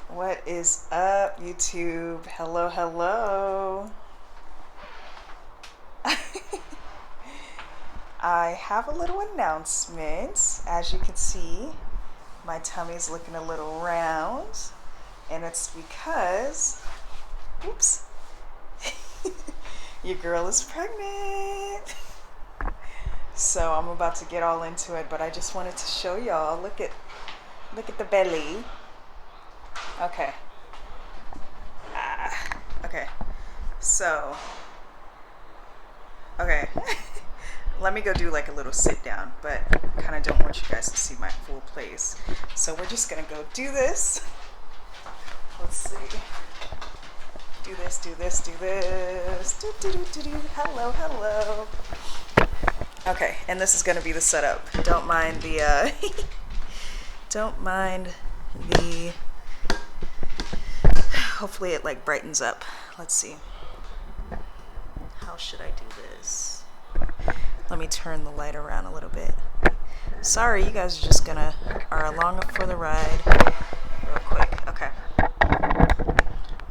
What is up, YouTube? Hello, hello. I have a little announcement. As you can see, my tummy's looking a little round, and it's because, oops, your girl is pregnant. So I'm about to get all into it, but I just wanted to show y'all. Look at the belly. Okay. Okay. So, okay. Let me go do like a little sit down, but kind of don't want you guys to see my full place. So we're just gonna go do this. Let's see. Do this, do this, do this. Do, do, do, do, do. Hello, hello. Okay, and this is gonna be the setup. Don't mind the, don't mind the, hopefully it like brightens up. Let's see. How should I do this? Let me turn the light around a little bit. Sorry, you guys are along for the ride real quick. Okay.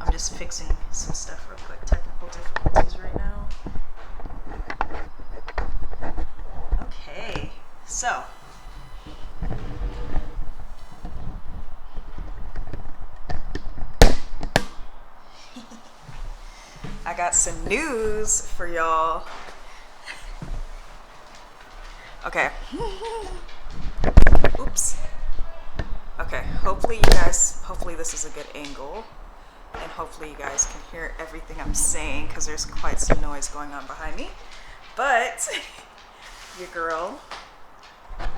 I'm just fixing some stuff real quick. Technical difficulties right now. Okay, so. I got some news for y'all. Okay. Oops. Okay, hopefully this is a good angle. And hopefully you guys can hear everything I'm saying because there's quite some noise going on behind me. But your girl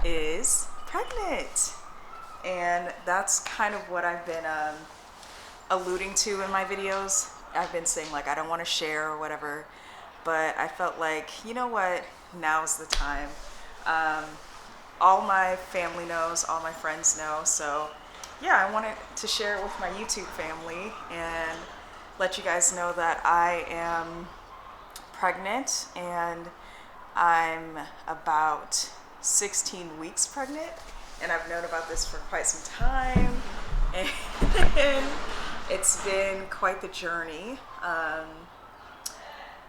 is pregnant. And that's kind of what I've been alluding to in my videos. I've been saying like I don't want to share or whatever. But I felt like, you know what, now's the time. All my family knows, all my friends know, so yeah, I wanted to share it with my YouTube family and let you guys know that I am pregnant and I'm about 16 weeks pregnant, and I've known about this for quite some time, and it's been quite the journey.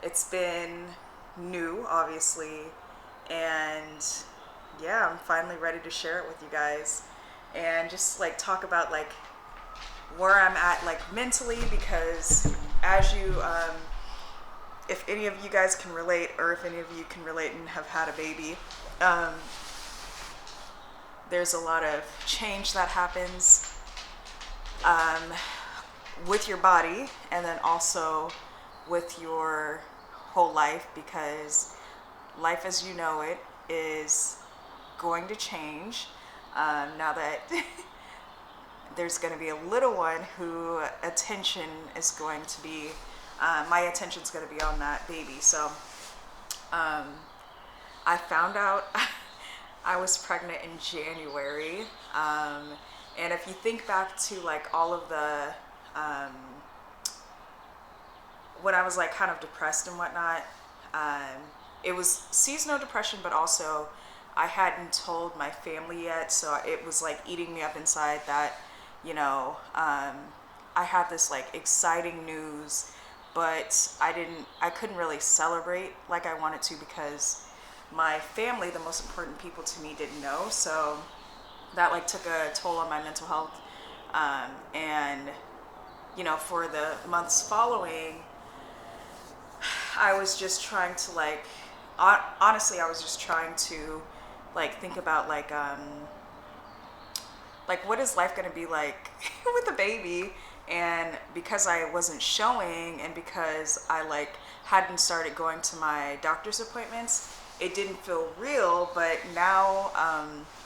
It's been new, obviously, and yeah, I'm finally ready to share it with you guys and just like talk about like where I'm at like mentally, because as you if any of you guys can relate, or if any of you can relate and have had a baby, there's a lot of change that happens with your body and then also with your whole life, because life as you know it is going to change now that there's going to be a little one who attention is going to be, my attention's going to be on that baby. So I found out I was pregnant in January. And if you think back to like all of the, when I was like kind of depressed and whatnot, it was seasonal depression, but also I hadn't told my family yet, so it was like eating me up inside that, you know, I had this like exciting news, but I couldn't really celebrate like I wanted to because my family, the most important people to me, didn't know. So that like took a toll on my mental health. And, you know, for the months following, I was just trying to like, honestly, I was just trying to like think about like what is life going to be like with a baby. And because I wasn't showing and because I like hadn't started going to my doctor's appointments, it didn't feel real. But now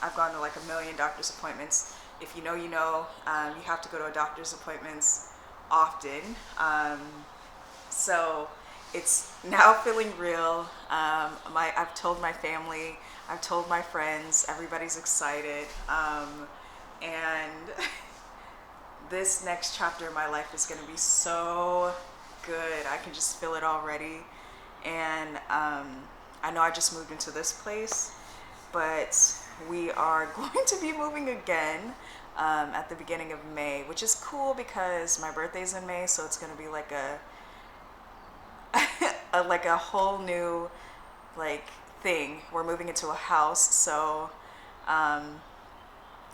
I've gone to like a million doctor's appointments. If you know, you know, you have to go to a doctor's appointments often. So it's now feeling real. I've told my family, I've told my friends, everybody's excited. And this next chapter of my life is going to be so good. I can just feel it already. And I know I just moved into this place, but we are going to be moving again. at the beginning of May, which is cool because my birthday's in May, so it's gonna be like like a whole new like thing. We're moving into a house, so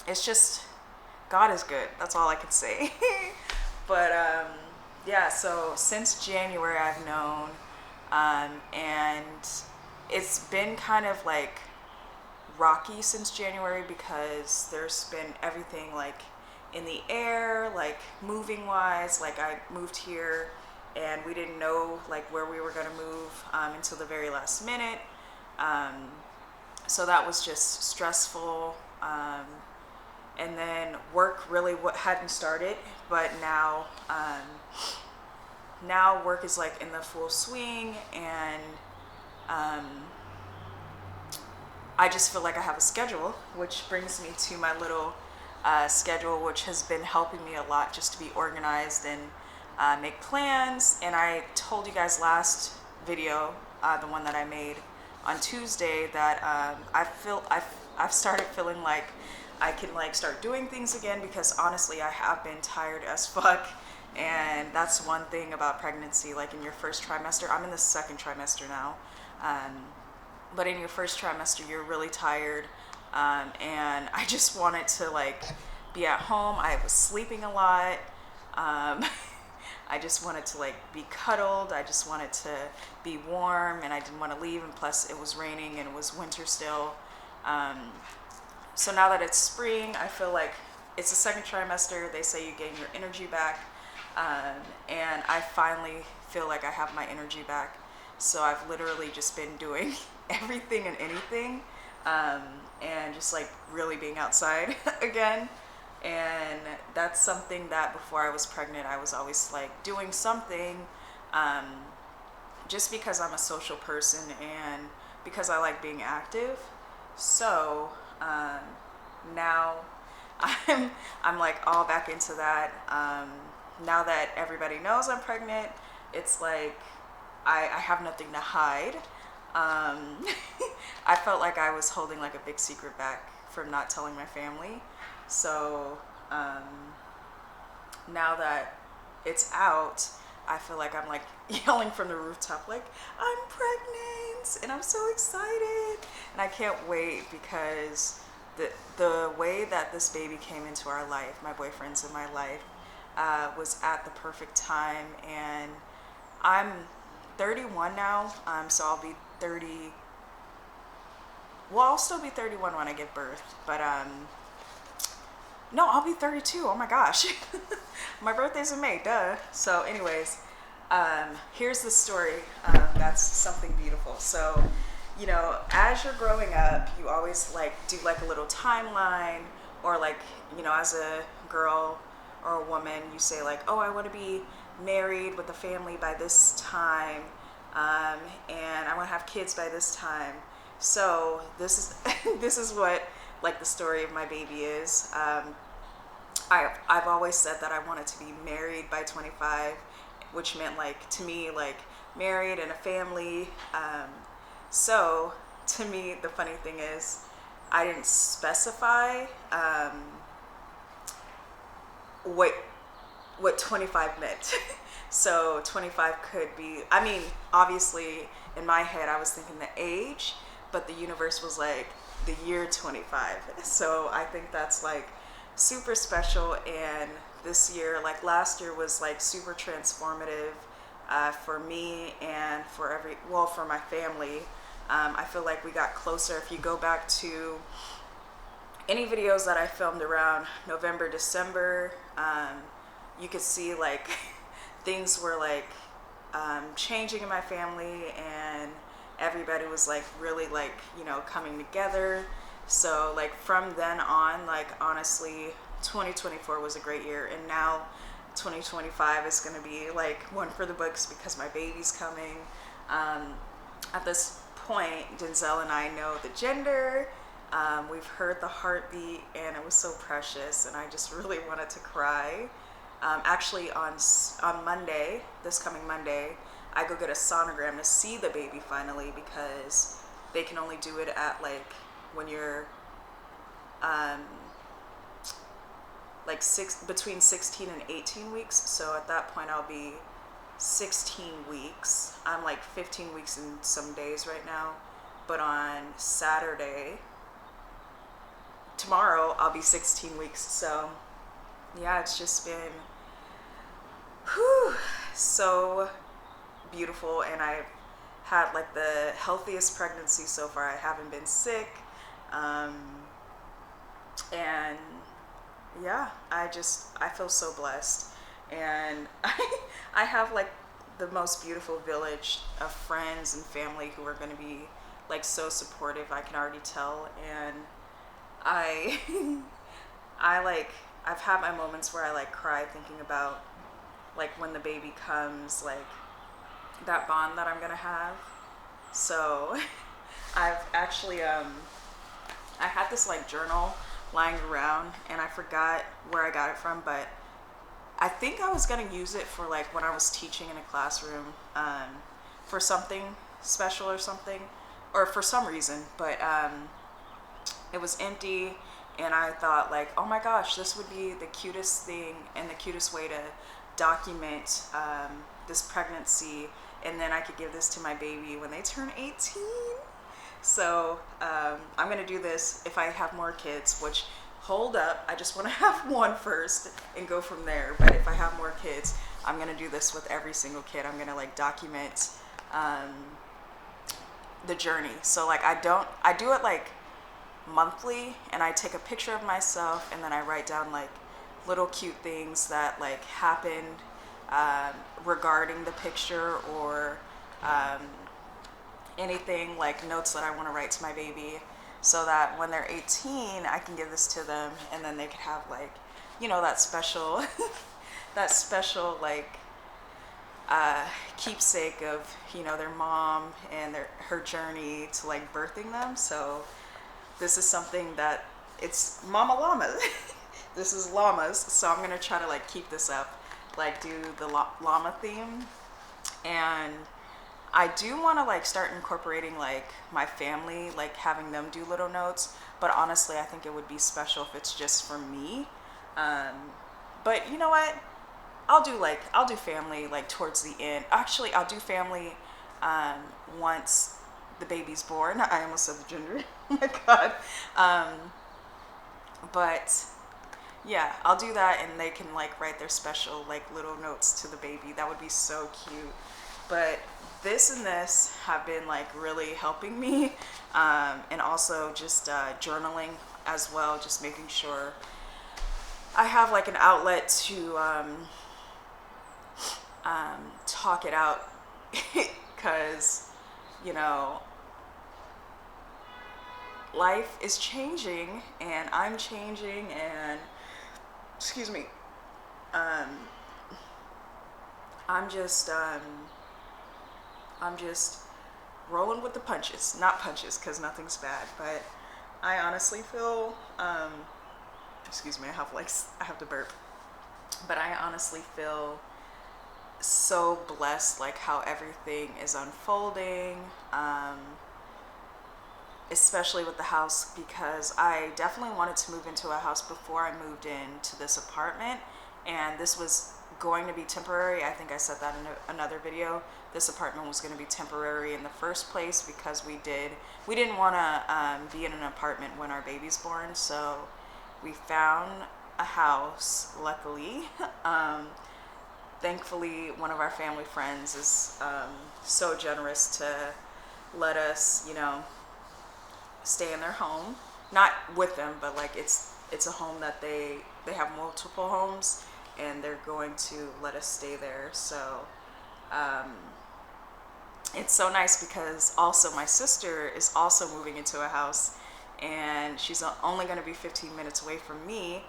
it's just God is good. That's all I can say. But yeah, so since January I've known, and it's been kind of like rocky since January because there's been everything like in the air, like moving wise. Like I moved here and we didn't know like where we were gonna move until the very last minute. So that was just stressful. And then work really hadn't started, but now now work is like in the full swing, and I just feel like I have a schedule, which brings me to my little schedule, which has been helping me a lot just to be organized and make plans. And I told you guys last video, the one that I made on Tuesday, that I've started feeling like I can like start doing things again, because honestly I have been tired as fuck. And that's one thing about pregnancy, like in your first trimester. I'm in the second trimester now, but in your first trimester you're really tired, and I just wanted to like be at home. I was sleeping a lot. I just wanted to like be cuddled. I just wanted to be warm, and I didn't want to leave, and plus it was raining and it was winter still. So now that it's spring, I feel like it's the second trimester. They say you gain your energy back, and I finally feel like I have my energy back. So I've literally just been doing everything and anything, and just like really being outside again. And that's something that before I was pregnant, I was always like doing something, just because I'm a social person and because I like being active. So now I'm like all back into that. Now that everybody knows I'm pregnant, it's like I have nothing to hide. I felt like I was holding like a big secret back from not telling my family. So now that it's out, I feel like I'm like yelling from the rooftop, like, I'm pregnant and I'm so excited. And I can't wait, because the way that this baby came into our life, my boyfriend's in my life, was at the perfect time. And I'm 31 now, so I'll be 30. Well, I'll still be 31 when I give birth, but no, I'll be 32. Oh my gosh. My birthday's in May, duh. So anyways, here's the story. That's something beautiful. So, you know, as you're growing up, you always like do like a little timeline, or like, you know, as a girl or a woman, you say like, oh, I want to be married with a family by this time, and I want to have kids by this time. So this is this is what like the story of my baby is. I've always said that I wanted to be married by 25, which meant like, to me, like married and a family. So to me, the funny thing is I didn't specify what 25 meant. So 25 could be, I mean, obviously in my head I was thinking the age, but the universe was like the year 25. So I think that's like super special. And this year, like last year, was like super transformative for me and for for my family. I feel like we got closer. If you go back to any videos that I filmed around November, December, you could see like things were like changing in my family, and everybody was like really like, you know, coming together. So like from then on, like honestly, 2024 was a great year, and now 2025 is going to be like one for the books because my baby's coming. At this point, Denzel and I know the gender. We've heard the heartbeat, and it was so precious, and I just really wanted to cry. Actually, on Monday, this coming Monday, I go get a sonogram to see the baby finally, because they can only do it at like when you're like between 16 and 18 weeks. So at that point, I'll be 16 weeks. I'm like 15 weeks in some days right now. But on Saturday, tomorrow, I'll be 16 weeks. So yeah, it's just been so beautiful. And I've had like the healthiest pregnancy so far. I haven't been sick. And yeah, I feel so blessed. And I have like the most beautiful village of friends and family who are going to be like so supportive. I can already tell. And I I've had my moments where I like cry thinking about like when the baby comes, like that bond that I'm going to have. So I've actually I had this like journal lying around, and I forgot where I got it from, but I think I was gonna use it for like when I was teaching in a classroom, for something special or something, or for some reason, but it was empty, and I thought like, oh my gosh, this would be the cutest thing and the cutest way to document this pregnancy, and then I could give this to my baby when they turn 18. So I'm gonna do this if I have more kids, which, hold up, I just want to have one first and go from there. But if I have more kids, I'm gonna do this with every single kid. I'm gonna like document the journey. So like I do it like monthly, and I take a picture of myself, and then I write down like little cute things that like happened regarding the picture, or anything like notes that I want to write to my baby, so that when they're 18, I can give this to them, and then they could have like, you know, that special, that special like keepsake of, you know, their mom and her journey to like birthing them. So this is something that it's Mama Llama. This is llamas, so I'm gonna try to like keep this up, like do the llama theme. And I do want to like start incorporating like my family, like having them do little notes, but honestly I think it would be special if it's just for me. But you know what, I'll do family like towards the end. Actually, I'll do family once the baby's born. I almost said the gender. Oh my god. But yeah, I'll do that, and they can like write their special like little notes to the baby. That would be so cute. But this and this have been like really helping me, and also just journaling as well, just making sure I have like an outlet to talk it out, because you know, life is changing, and I'm changing, and excuse me, I'm just rolling with the punches. Not punches, because nothing's bad, but I honestly feel, excuse me, I have to burp. But I honestly feel so blessed, like how everything is unfolding, especially with the house, because I definitely wanted to move into a house before I moved into this apartment, and this was going to be temporary. I think I said that in another video. This apartment was going to be temporary in the first place, because we didn't want to be in an apartment when our baby's born, so we found a house, luckily. Thankfully, one of our family friends is so generous to let us, you know, stay in their home. Not with them, but like it's a home that they have multiple homes, and they're going to let us stay there. So it's so nice, because also my sister is also moving into a house, and she's only going to be 15 minutes away from me,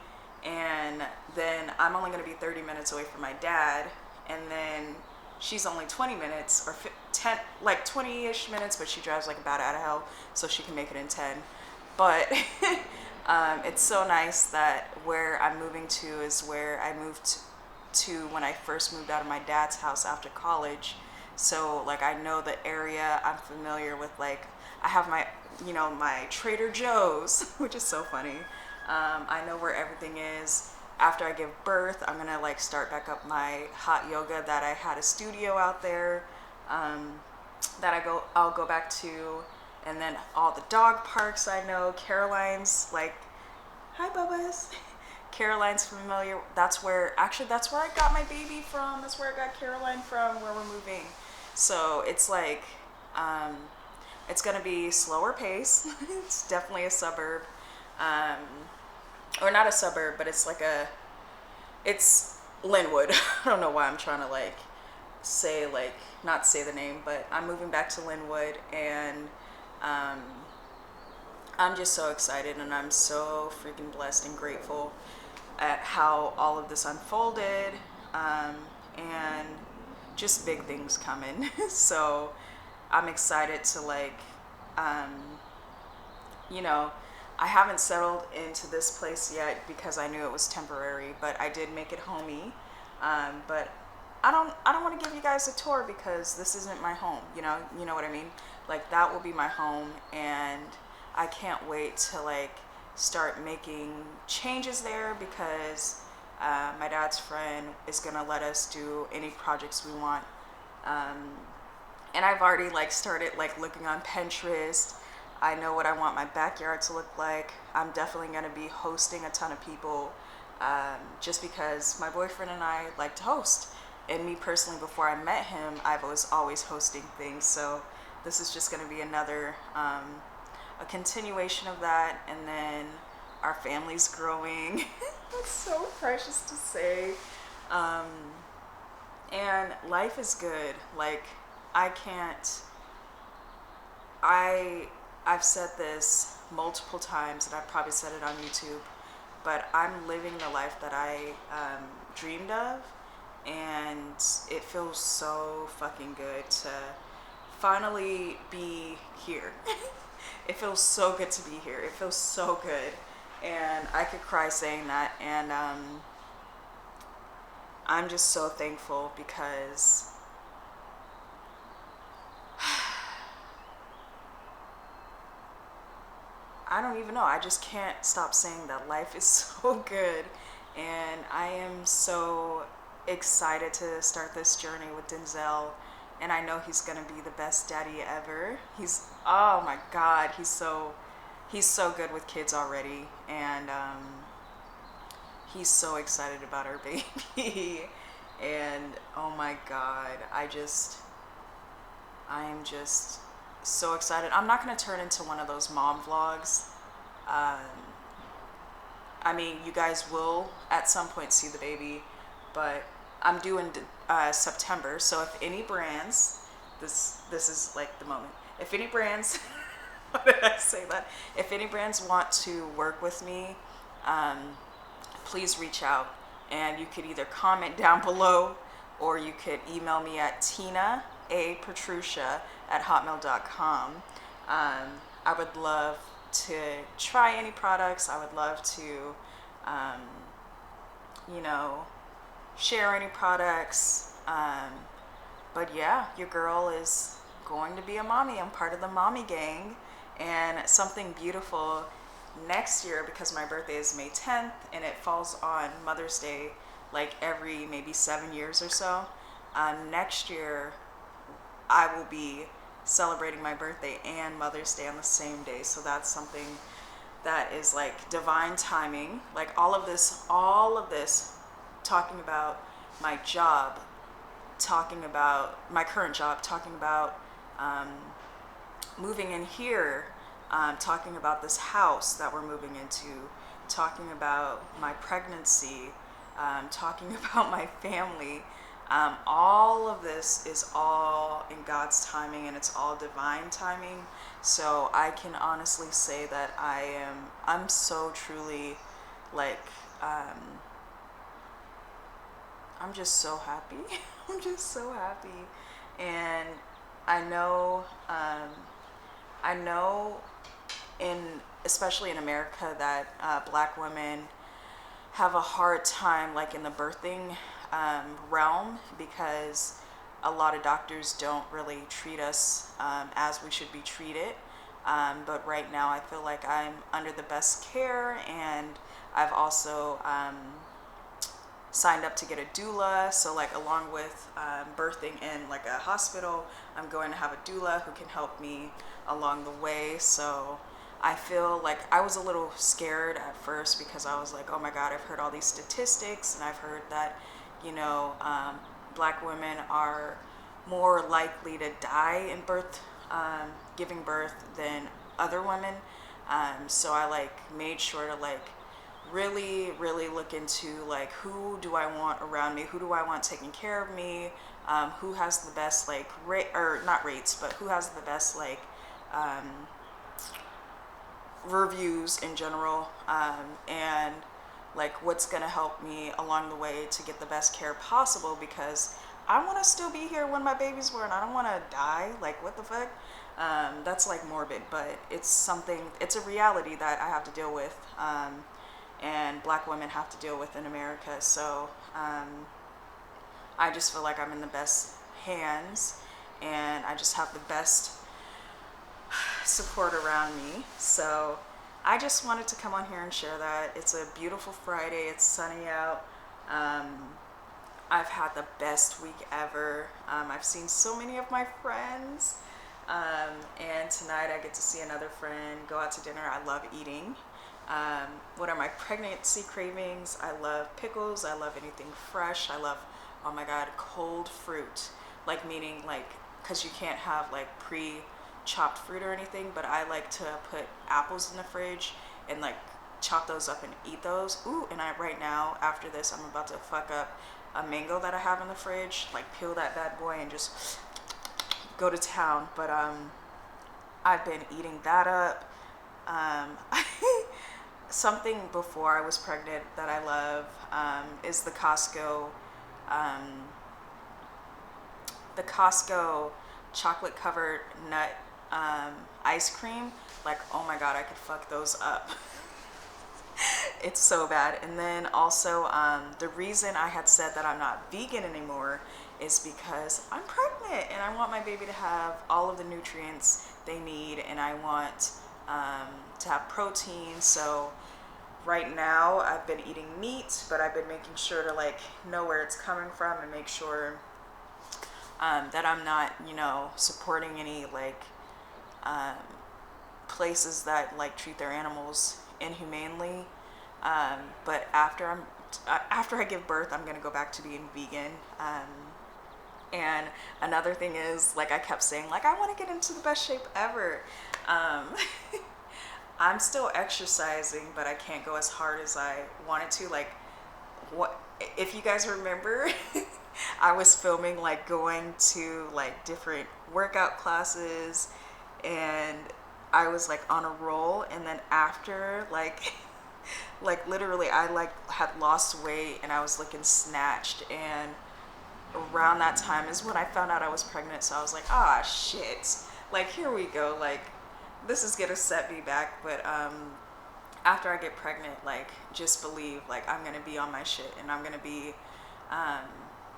and then I'm only going to be 30 minutes away from my dad, and then she's only 20 minutes or 10, like 20-ish minutes, but she drives like a bat out of hell, so she can make it in 10. But it's so nice that where I'm moving to is where I moved to when I first moved out of my dad's house after college. So like I know the area, I'm familiar with, like I have my, you know, my Trader Joe's, which is so funny. I know where everything is. after I give birth, I'm gonna like start back up my hot yoga that I had a studio out there, that I'll go back to, and then all the dog parks I know. Caroline's like, hi Bubba's. Caroline's familiar. That's where I got my baby from. That's where I got Caroline from, where we're moving. So it's like, it's gonna be slower pace. It's definitely a suburb, or not a suburb, but it's Linwood. I don't know why I'm trying to like say like not say the name, but I'm moving back to Linwood, and I'm just so excited, and I'm so freaking blessed and grateful at how all of this unfolded, and just big things coming. So I'm excited to like, you know, I haven't settled into this place yet because I knew it was temporary, but I did make it homey. But I don't want to give you guys a tour because this isn't my home. You know what I mean? Like that will be my home, and I can't wait to like start making changes there because my dad's friend is gonna let us do any projects we want. And I've already like started like looking on Pinterest. I know what I want my backyard to look like. I'm definitely gonna be hosting a ton of people, just because my boyfriend and I like to host. And me personally, before I met him, I was always hosting things. So this is just gonna be another, a continuation of that. And then our family's growing. It's so precious to say. And life is good. Like I've said this multiple times, and I've probably said it on YouTube, but I'm living the life that I dreamed of, and it feels so fucking good to finally be here. It feels so good to be here. It feels so good, and I could cry saying that, and I'm just so thankful because I don't even know. I just can't stop saying that life is so good. And I am so excited to start this journey with Denzel. And I know he's going to be the best daddy ever. Oh my God, he's so good with kids already. And he's so excited about our baby. And oh my God, I am just so excited. I'm not going to turn into one of those mom vlogs. I mean, you guys will at some point see the baby, but I'm due in September. So if any brands, this is like the moment. If any brands, why did I say that? If any brands want to work with me, please reach out. And you could either comment down below, or you could email me at tinapetrucia@hotmail.com. I would love to try any products. I would love to, share any products. But yeah, your girl is going to be a mommy. I'm part of the mommy gang, and something beautiful next year, because my birthday is May 10th and it falls on Mother's Day, like every maybe 7 years or so. Next year I will be celebrating my birthday and Mother's Day on the same day. So that's something that is like divine timing. Like all of this, talking about my job, talking about my current job, talking about moving in here, talking about this house that we're moving into, talking about my pregnancy, talking about my family. All of this is all in God's timing, and it's all divine timing. So I can honestly say that I'm so truly like, I'm just so happy. I'm just so happy. And I know especially in America, that Black women have a hard time like in the birthing realm, because a lot of doctors don't really treat us as we should be treated. But right now I feel like I'm under the best care, and I've also signed up to get a doula. So like along with birthing in like a hospital, I'm going to have a doula who can help me along the way. So I feel like I was a little scared at first because I was like, oh my God, I've heard all these statistics, and I've heard that, you know, Black women are more likely to die in giving birth than other women. So I like made sure to like really, really look into like, who do I want around me? Who do I want taking care of me? Who has the best like not rates, but who has the best like reviews in general, and like what's gonna help me along the way to get the best care possible, because I want to still be here when my baby's born. I don't want to die. Like, what the fuck? That's like morbid, but it's a reality that I have to deal with, and Black women have to deal with in America. So I just feel like I'm in the best hands, and I just have the best support around me. So I just wanted to come on here and share that. It's a beautiful Friday. It's sunny out. I've had the best week ever. I've seen so many of my friends. And tonight I get to see another friend, go out to dinner. I love eating. What are my pregnancy cravings? I love pickles. I love anything fresh. I love, oh my God, cold fruit. Like, meaning like, because you can't have like chopped fruit or anything, but I like to put apples in the fridge and like chop those up and eat those. Ooh, and right now, after this, I'm about to fuck up a mango that I have in the fridge, like peel that bad boy and just go to town. But I've been eating that up. Something before I was pregnant that I love is the Costco chocolate covered nut ice cream. Like, oh my God, I could fuck those up. It's so bad. And then also the reason I had said that I'm not vegan anymore is because I'm pregnant and I want my baby to have all of the nutrients they need, and I want to have protein. So right now I've been eating meat, but I've been making sure to like know where it's coming from and make sure that I'm not, you know, supporting any like places that like treat their animals inhumanely. But after I give birth, I'm gonna go back to being vegan. And another thing is, like I kept saying, like I want to get into the best shape ever. I'm still exercising, but I can't go as hard as I wanted to. Like, what if you guys remember? I was filming like going to like different workout classes, and I was like on a roll, and then after like like literally I like had lost weight and I was looking snatched, and around that time is when I found out I was pregnant. So I was like, ah, shit, like here we go, like this is gonna set me back. But after I get pregnant, like just believe like I'm gonna be on my shit, and I'm gonna be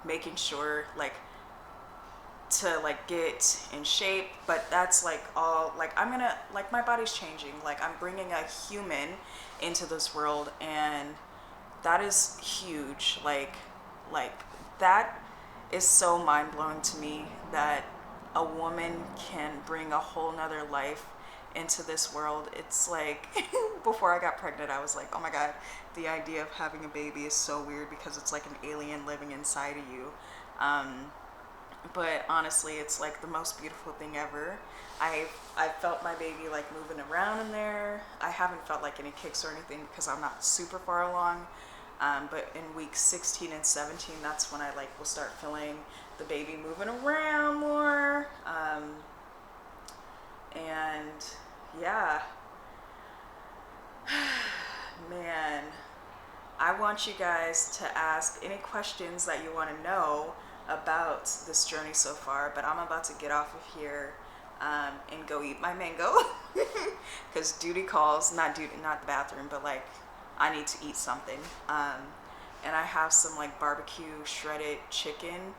making sure like to like get in shape. But that's like all, like I'm gonna, like my body's changing, like I'm bringing a human into this world, and that is huge. Like that is so mind-blowing to me, that a woman can bring a whole nother life into this world. It's like before I got pregnant I was like, oh my God, the idea of having a baby is so weird because it's like an alien living inside of you. But honestly, it's like the most beautiful thing ever. I felt my baby like moving around in there. I haven't felt like any kicks or anything because I'm not super far along. But in week 16 and 17, that's when I like will start feeling the baby moving around more. And yeah, man, I want you guys to ask any questions that you want to know about this journey so far, but I'm about to get off of here and go eat my mango because duty calls. Not the bathroom, but like I need to eat something. And I have some like barbecue shredded chicken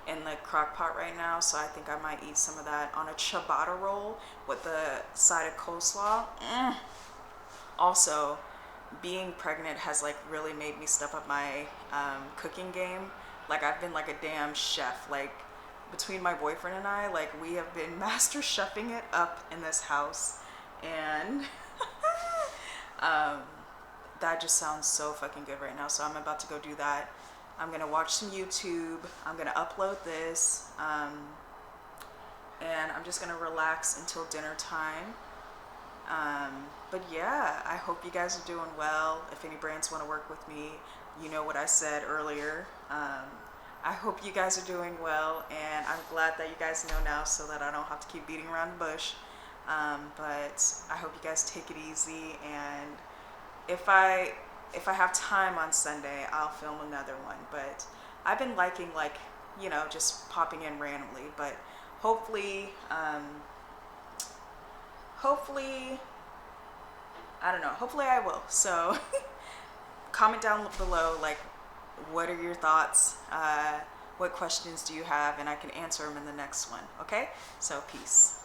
in the crock pot right now, so I think I might eat some of that on a ciabatta roll with the side of coleslaw. Also, being pregnant has like really made me step up my cooking game. Like I've been like a damn chef. Like between my boyfriend and I, like we have been master chefing it up in this house, and that just sounds so fucking good right now. So I'm about to go do that. I'm gonna watch some YouTube. I'm gonna upload this, and I'm just gonna relax until dinner time. But yeah, I hope you guys are doing well. If any brands want to work with me, you know what I said earlier. I hope you guys are doing well, and I'm glad that you guys know now so that I don't have to keep beating around the bush. But I hope you guys take it easy, and if I have time on Sunday, I'll film another one. But I've been liking, like, you know, just popping in randomly. But hopefully, I don't know. Hopefully I will. So comment down below, like, what are your thoughts? What questions do you have? And I can answer them in the next one. Okay? So peace.